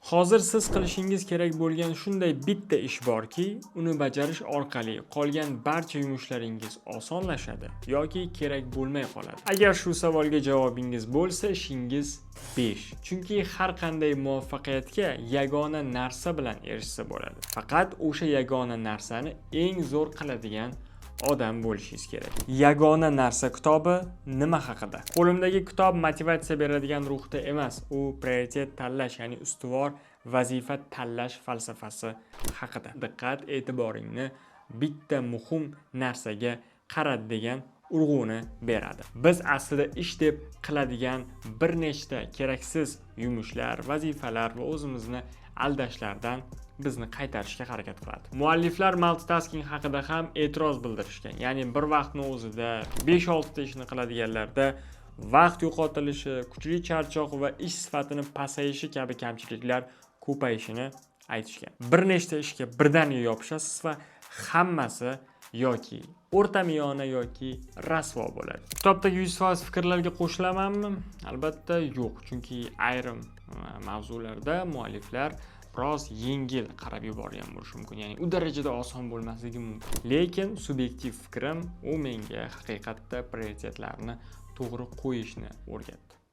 Hozir siz qilishingiz kerak bo'lgan shunday bitta ish borki, uni bajarish orqali qolgan barcha yumushlaringiz osonlashadi yoki kerak bo'lmay qoladi. Agar shu savolga javobingiz bo'lsa, ishingiz 5. Chunki har qanday muvaffaqiyatga yagona narsa bilan erishsa bo'ladi. Faqat o'sha yagona narsani eng zo'r qiladigan odam bo'lishingiz kerak. Yagona narsa kitobi nima haqida? Qo'limdagi kitob motivatsiya beradigan ruhda emas, u prioritet tanlash, ya'ni ustuvor vazifa tanlash falsafasi haqida. Diqqat e'tiboringni bitta muhim narsaga qaratadigan urg'uni beradi. Biz aslida ish deb qiladigan bir nechta keraksiz yumushlar, vazifalar va o'zimizni aldashlardan bizni qaytarishga harakat qiladi. Mualliflar multitasking haqida ham e'tiroz bildirishgan. Ya'ni bir vaqtning o'zida 5-6 ta ishni qiladiganlarda vaqt yo'qotilishi, kuchli charchoq va ish sifatining pasayishi kabi kamchiliklar ko'payishini aytishgan. Bir nechta ishga birdaniga yopishasiz va hammasi yoki o'rtamiyona yoki rasvo bo'ladi. Kitobdagi 100% fikrlarga qo'shilamanmi? Albatta yo'q, chunki ayrim mavzularda mualliflar biroz yengil qarab yuborgan bo'lishi mumkin. Ya'ni u darajada oson bo'lmasligi mumkin. Lekin subyektiv fikrim u menga haqiqatda prioritetlarni to'g'ri qo'yishni o'rgatdi.